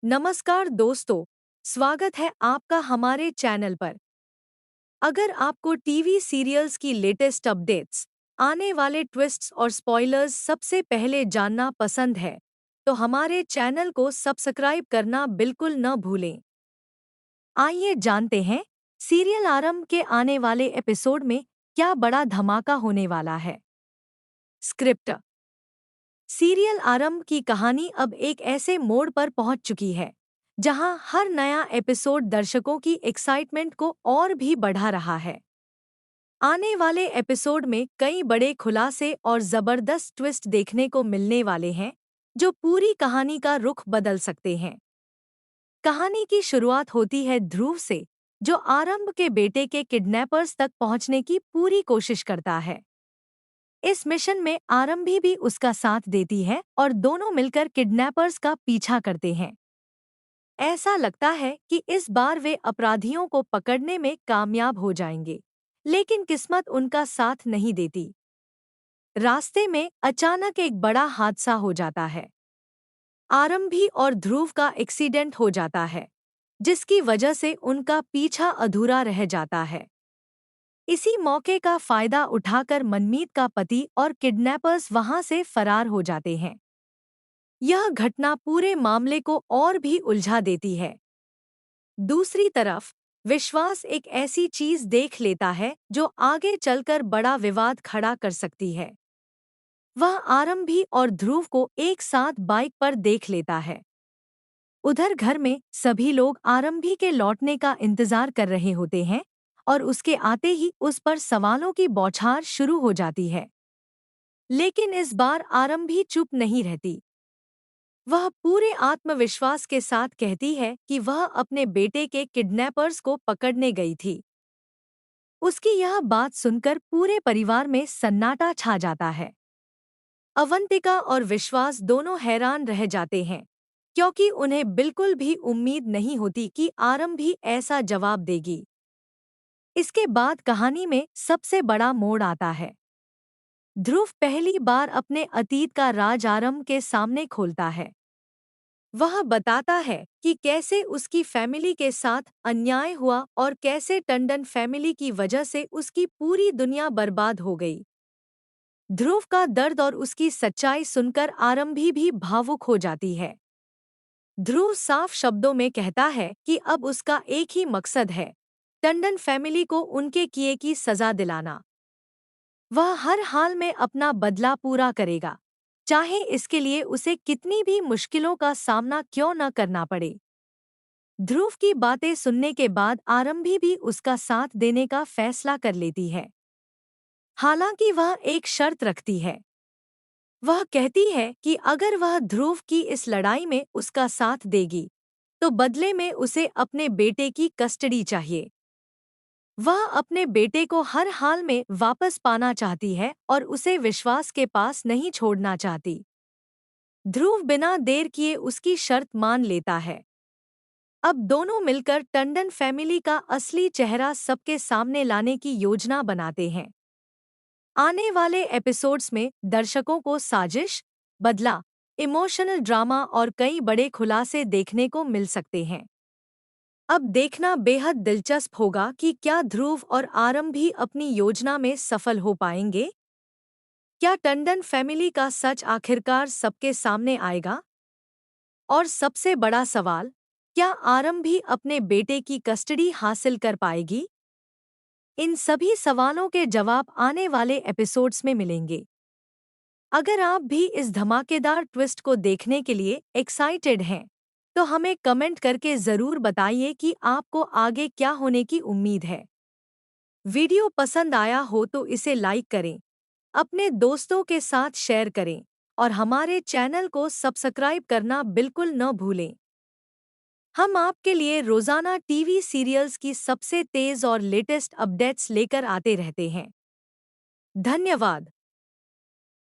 नमस्कार दोस्तों, स्वागत है आपका हमारे चैनल पर। अगर आपको टीवी सीरियल्स की लेटेस्ट अपडेट्स, आने वाले ट्विस्ट्स और स्पॉयलर्स सबसे पहले जानना पसंद है, तो हमारे चैनल को सब्सक्राइब करना बिल्कुल न भूलें। आइए जानते हैं, सीरियल आरंभ के आने वाले एपिसोड में क्या बड़ा धमाका होने वाला है। स्क्रिप्ट। सीरियल आरंभ की कहानी अब एक ऐसे मोड़ पर पहुंच चुकी है जहां हर नया एपिसोड दर्शकों की एक्साइटमेंट को और भी बढ़ा रहा है। आने वाले एपिसोड में कई बड़े खुलासे और जबरदस्त ट्विस्ट देखने को मिलने वाले हैं जो पूरी कहानी का रुख बदल सकते हैं। कहानी की शुरुआत होती है ध्रुव से, जो आरंभ के बेटे के किडनैपर्स तक पहुंचने की पूरी कोशिश करता है। इस मिशन में आरंभी भी उसका साथ देती है और दोनों मिलकर किडनैपर्स का पीछा करते हैं। ऐसा लगता है कि इस बार वे अपराधियों को पकड़ने में कामयाब हो जाएंगे, लेकिन किस्मत उनका साथ नहीं देती। रास्ते में अचानक एक बड़ा हादसा हो जाता है। आरंभी और ध्रुव का एक्सीडेंट हो जाता है, जिसकी वजह से उनका पीछा अधूरा रह जाता है। इसी मौके का फायदा उठाकर मनमीत का पति और किडनैपर्स वहां से फरार हो जाते हैं। यह घटना पूरे मामले को और भी उलझा देती है। दूसरी तरफ विश्वास एक ऐसी चीज देख लेता है जो आगे चलकर बड़ा विवाद खड़ा कर सकती है। वह आरंभी और ध्रुव को एक साथ बाइक पर देख लेता है। उधर घर में सभी लोग आरंभी के लौटने का इंतजार कर रहे होते हैं और उसके आते ही उस पर सवालों की बौछार शुरू हो जाती है। लेकिन इस बार आरंभी चुप नहीं रहती। वह पूरे आत्मविश्वास के साथ कहती है कि वह अपने बेटे के किडनैपर्स को पकड़ने गई थी। उसकी यह बात सुनकर पूरे परिवार में सन्नाटा छा जाता है। अवंतिका और विश्वास दोनों हैरान रह जाते हैं, क्योंकि उन्हें बिल्कुल भी उम्मीद नहीं होती कि आरंभी ऐसा जवाब देगी। इसके बाद कहानी में सबसे बड़ा मोड़ आता है। ध्रुव पहली बार अपने अतीत का राज आरंभ के सामने खोलता है। वह बताता है कि कैसे उसकी फैमिली के साथ अन्याय हुआ और कैसे टंडन फैमिली की वजह से उसकी पूरी दुनिया बर्बाद हो गई। ध्रुव का दर्द और उसकी सच्चाई सुनकर आरंभी भी भावुक हो जाती है। ध्रुव साफ शब्दों में कहता है कि अब उसका एक ही मकसद है, टंडन फैमिली को उनके किए की सजा दिलाना। वह हर हाल में अपना बदला पूरा करेगा, चाहे इसके लिए उसे कितनी भी मुश्किलों का सामना क्यों न करना पड़े। ध्रुव की बातें सुनने के बाद आरंभी भी उसका साथ देने का फैसला कर लेती है। हालांकि वह एक शर्त रखती है। वह कहती है कि अगर वह ध्रुव की इस लड़ाई में उसका साथ देगी, तो बदले में उसे अपने बेटे की कस्टडी चाहिए। वह अपने बेटे को हर हाल में वापस पाना चाहती है और उसे विश्वास के पास नहीं छोड़ना चाहती। ध्रुव बिना देर किए उसकी शर्त मान लेता है। अब दोनों मिलकर टंडन फैमिली का असली चेहरा सबके सामने लाने की योजना बनाते हैं। आने वाले एपिसोड्स में दर्शकों को साजिश, बदला, इमोशनल ड्रामा और कई बड़े खुलासे देखने को मिल सकते हैं। अब देखना बेहद दिलचस्प होगा कि क्या ध्रुव और आरंभी अपनी योजना में सफल हो पाएंगे। क्या टंडन फैमिली का सच आखिरकार सबके सामने आएगा? और सबसे बड़ा सवाल, क्या आरंभी अपने बेटे की कस्टडी हासिल कर पाएगी? इन सभी सवालों के जवाब आने वाले एपिसोड्स में मिलेंगे। अगर आप भी इस धमाकेदार ट्विस्ट को देखने के लिए एक्साइटेड हैं, तो हमें कमेंट करके ज़रूर बताइए कि आपको आगे क्या होने की उम्मीद है। वीडियो पसंद आया हो तो इसे लाइक करें, अपने दोस्तों के साथ शेयर करें और हमारे चैनल को सब्सक्राइब करना बिल्कुल न भूलें। हम आपके लिए रोजाना टीवी सीरियल्स की सबसे तेज और लेटेस्ट अपडेट्स लेकर आते रहते हैं। धन्यवाद।